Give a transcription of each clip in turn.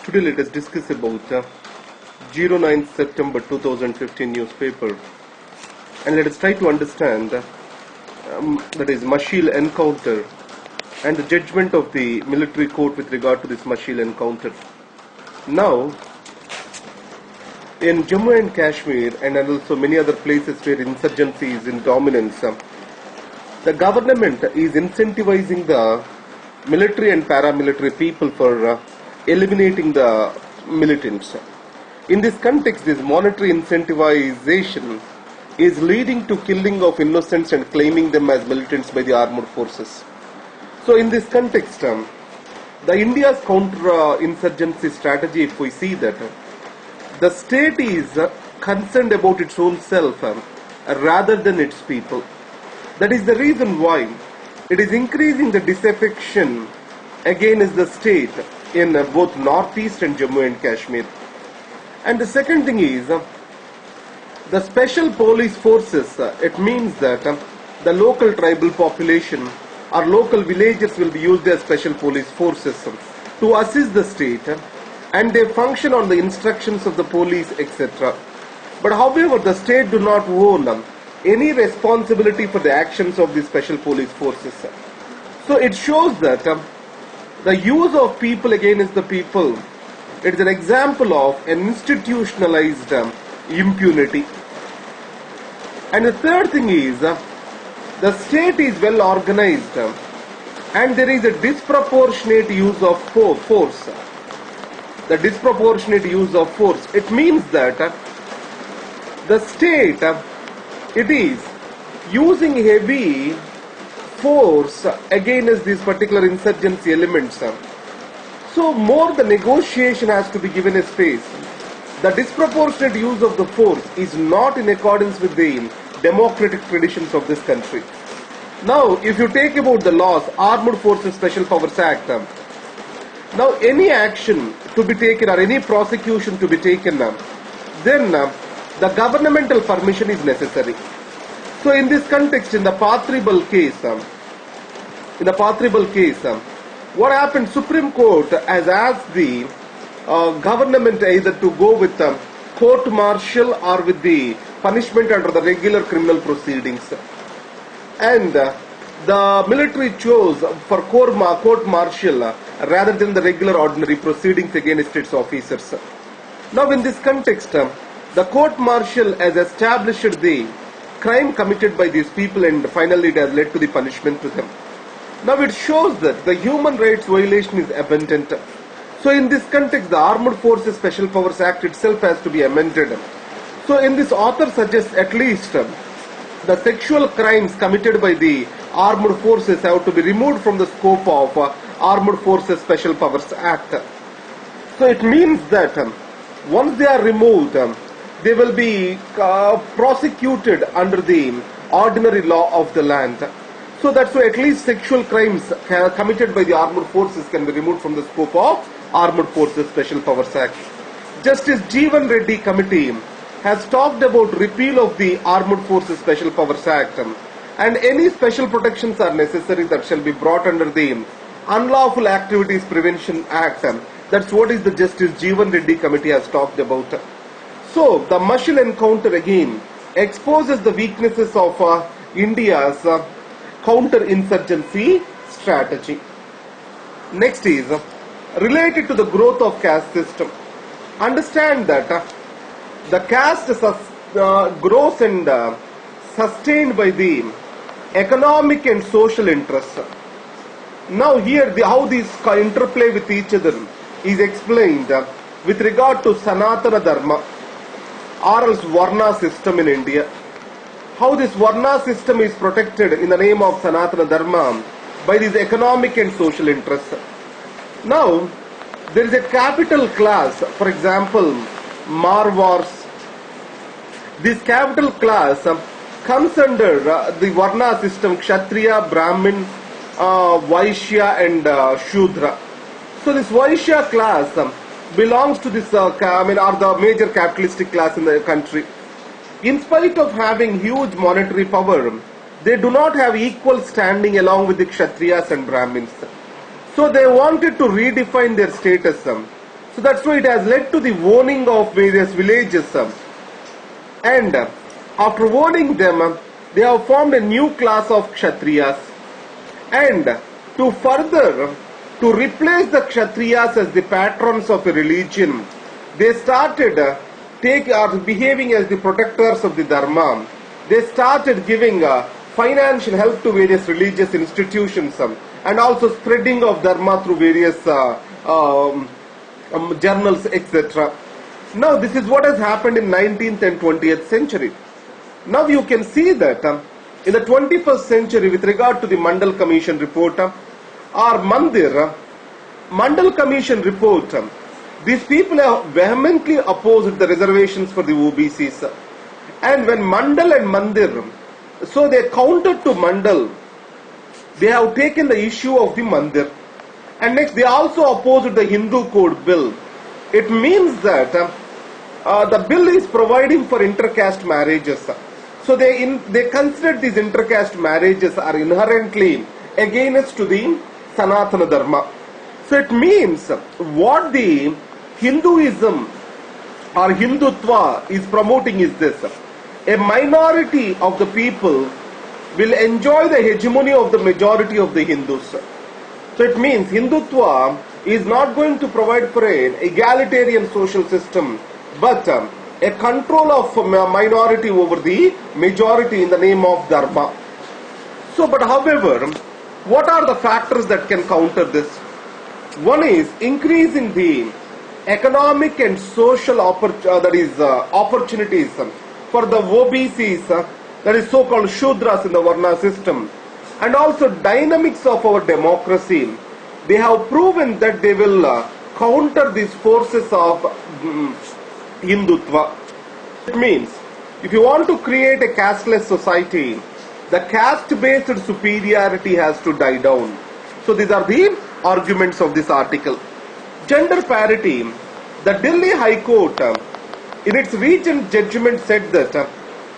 Today let us discuss about 09th September 2015 newspaper, and let us try to understand that is Mashil encounter and the judgment of the military court with regard to this Mashil encounter. Now, in Jammu and Kashmir and also many other places where insurgency is in dominance, the government is incentivizing the military and paramilitary people for eliminating the militants. In this context, this monetary incentivization is leading to killing of innocents and claiming them as militants by the armed forces. So in this context, the India's counter-insurgency strategy, if we see that, the state is concerned about its own self rather than its people. That is the reason why it is increasing the disaffection against the state in both Northeast and Jammu and Kashmir. And the second thing is the special police forces. It means that the local tribal population or local villagers will be used as special police forces to assist the state, and they function on the instructions of the police, etc. But however, the state do not own any responsibility for the actions of the special police forces. So it shows that the use of people against the people, it is an example of an institutionalized impunity. And the third thing is the state is well organized and there is a disproportionate use of force. The disproportionate use of force, it means that the state, it is using heavy force against these particular insurgency elements. So more the negotiation has to be given a space. The disproportionate use of the force is not in accordance with the democratic traditions of this country. Now, if you take about the laws, Armed Forces Special Powers Act, now any action to be taken or any prosecution to be taken, then the governmental permission is necessary. So in this context, in the Patribal case, what happened? Supreme Court has asked the government either to go with court martial or with the punishment under the regular criminal proceedings, and the military chose for court martial rather than the regular ordinary proceedings against its officers. Now in this context, the court martial has established the crime committed by these people, and finally it has led to the punishment to them. Now it shows that the human rights violation is abundant. So in this context, the Armed Forces Special Powers Act itself has to be amended. So in this, author suggests at least the sexual crimes committed by the armed forces have to be removed from the scope of Armed Forces Special Powers Act. So it means that once they are removed, they will be prosecuted under the ordinary law of the land. So that's why at least sexual crimes committed by the armed forces can be removed from the scope of Armed Forces Special Powers Act. Justice Jeevan Reddy Committee has talked about repeal of the Armed Forces Special Powers Act, and any special protections are necessary that shall be brought under the Unlawful Activities Prevention Act. That's what is the Justice Jeevan Reddy Committee has talked about. So the Mashil encounter again exposes the weaknesses of India's counter-insurgency strategy. Next is related to the growth of caste system. Understand that the caste grows and sustained by the economic and social interests. Now here how these interplay with each other is explained with regard to Sanatana Dharma or else Varna system in India. How this Varna system is protected in the name of Sanatana Dharma by these economic and social interests. Now, there is a capital class, for example, Marwars. This capital class comes under the Varna system, Kshatriya, Brahmin, Vaishya and Shudra. So this Vaishya class belongs to this, are the major capitalistic class in the country. In spite of having huge monetary power, they do not have equal standing along with the Kshatriyas and Brahmins. So they wanted to redefine their status. So that's why it has led to the owning of various villages. And after owning them, they have formed a new class of Kshatriyas. And to further, to replace the Kshatriyas as the patrons of a religion, they started behaving as the protectors of the Dharma. They started giving financial help to various religious institutions and also spreading of Dharma through various journals, etc. Now this is what has happened in 19th and 20th century. Now you can see that in the 21st century, with regard to the Mandal Commission report or Mandal Commission report, these people have vehemently opposed the reservations for the OBCs. And when Mandal and Mandir, so they countered to Mandal, they have taken the issue of the Mandir. And next they also opposed the Hindu Code bill. It means that the bill is providing for intercaste marriages. So they consider these intercaste marriages are inherently against to the Sanatana Dharma. So it means what the Hinduism or Hindutva is promoting is this: a minority of the people will enjoy the hegemony of the majority of the Hindus. So it means Hindutva is not going to provide for an egalitarian social system, but a control of minority over the majority in the name of Dharma. So, but however, what are the factors that can counter this? One is increasing the economic and social opportunities for the OBCs, that is so-called Shudras in the Varna system, and also dynamics of our democracy. They have proven that they will counter these forces of Hindutva. It means if you want to create a casteless society, the caste-based superiority has to die down. So these are the arguments of this article. Gender parity. The Delhi High Court in its recent judgment said that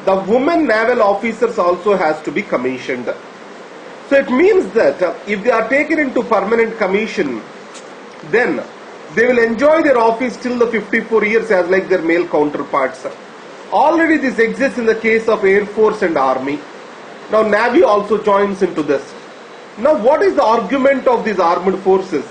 the women naval officers also has to be commissioned. So it means that if they are taken into permanent commission, then they will enjoy their office till the 54 years as like their male counterparts. Already this exists in the case of Air Force and Army. Now Navy also joins into this. Now what is the argument of these armed forces?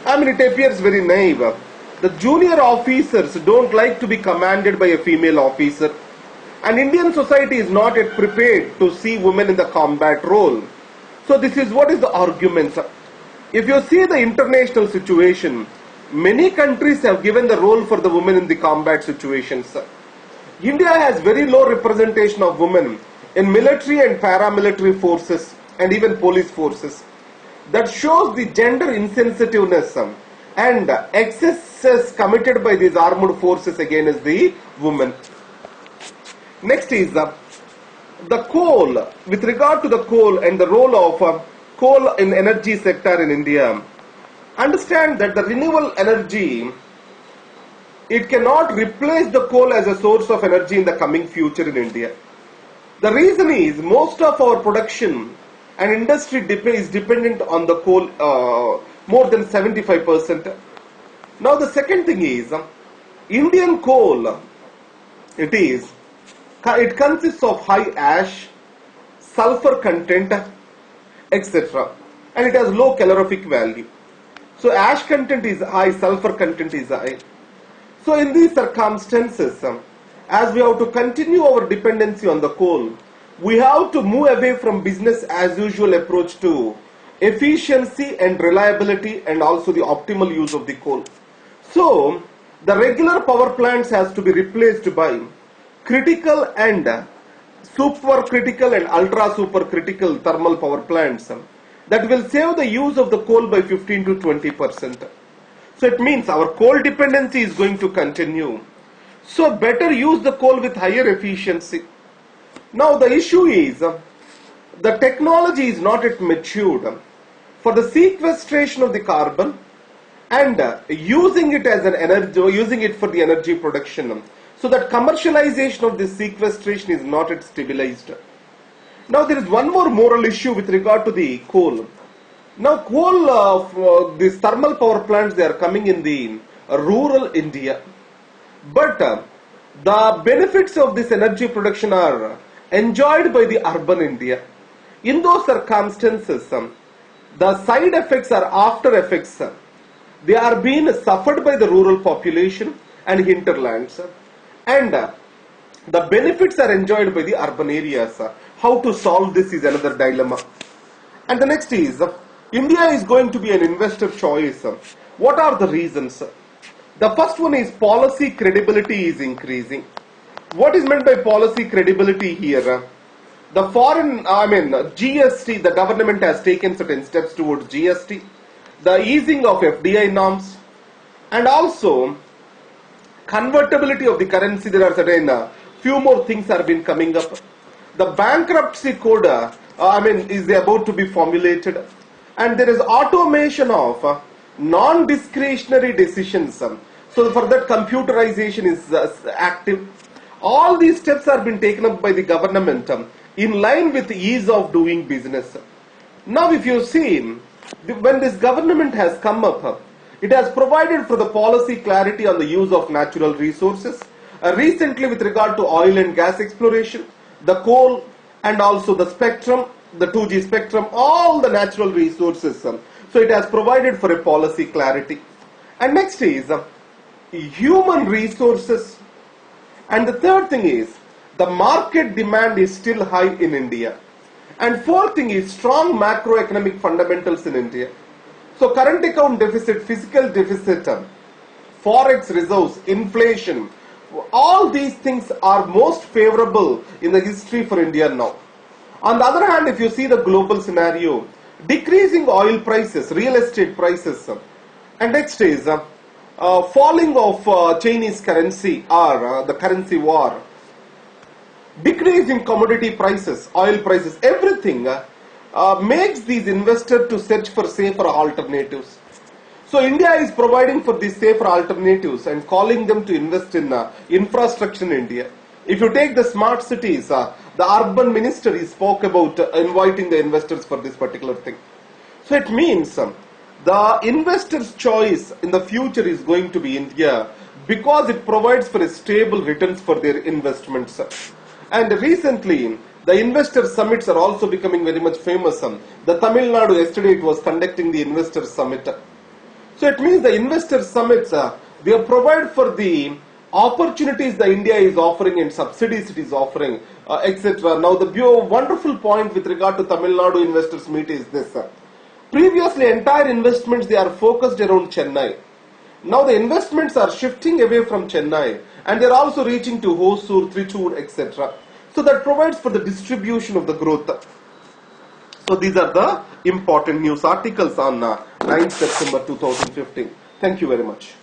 I mean, it appears very naive. The junior officers don't like to be commanded by a female officer. And Indian society is not yet prepared to see women in the combat role. So this is what is the argument. If you see the international situation, many countries have given the role for the women in the combat situations. India has very low representation of women in military and paramilitary forces and even police forces. That shows the gender insensitiveness and excesses committed by these armed forces against the women. Next is the coal. With regard to the coal and the role of coal in energy sector in India, understand that the renewable energy, it cannot replace the coal as a source of energy in the coming future in India. The reason is most of our production and industry is dependent on the coal, more than 75%. Now the second thing is Indian coal. It consists of high ash, sulfur content, etc. And it has low calorific value. So ash content is high, sulfur content is high. So in these circumstances, as we have to continue our dependency on the coal, we have to move away from business as usual approach to efficiency and reliability and also the optimal use of the coal. So the regular power plants has to be replaced by critical and supercritical and ultra supercritical thermal power plants that will save the use of the coal by 15 to 20%. So it means our coal dependency is going to continue. So better use the coal with higher efficiency. Now the issue is the technology is not yet matured for the sequestration of the carbon and using it as an energy, using it for the energy production. So that commercialization of this sequestration is not yet stabilized. Now there is one more moral issue with regard to the coal. Now coal, these thermal power plants, they are coming in the rural India. But the benefits of this energy production are enjoyed by the urban India. In those circumstances, the side effects are after effects. They are being suffered by the rural population and hinterlands. And the benefits are enjoyed by the urban areas. How to solve this is another dilemma. And the next is, India is going to be an investor choice. What are the reasons? The first one is policy credibility is increasing. What is meant by policy credibility here? The GST, the government has taken certain steps towards GST, the easing of FDI norms, and also convertibility of the currency. There are certain few more things have been coming up. The bankruptcy code is about to be formulated, and there is automation of non-discretionary decisions. So for that, computerization is active. All these steps are being taken up by the government in line with ease of doing business. Now if you see, when this government has come up, it has provided for the policy clarity on the use of natural resources. Recently with regard to oil and gas exploration, the coal and also the spectrum, the 2G spectrum, all the natural resources. So it has provided for a policy clarity. And next is human resources. And the third thing is the market demand is still high in India. And fourth thing is strong macroeconomic fundamentals in India. So current account deficit, fiscal deficit, forex reserves, inflation, all these things are most favorable in the history for India now. On the other hand, if you see the global scenario, decreasing oil prices, real estate prices, and next is falling of Chinese currency or the currency war, decrease in commodity prices, oil prices, everything makes these investors to search for safer alternatives. So India is providing for these safer alternatives and calling them to invest in infrastructure in India. If you take the smart cities, the urban minister spoke about inviting the investors for this particular thing. So it means the investor's choice in the future is going to be India because it provides for a stable returns for their investments. And recently, the investor summits are also becoming very much famous. The Tamil Nadu, yesterday it was conducting the investor summit. So it means the investor summits, they provide for the opportunities that India is offering and subsidies it is offering, etc. Now the wonderful point with regard to Tamil Nadu investors meet is this. Previously, entire investments, they are focused around Chennai. Now the investments are shifting away from Chennai and they are also reaching to Hosur, Trichur, etc. So that provides for the distribution of the growth. So these are the important news articles on 9th September 2015. Thank you very much.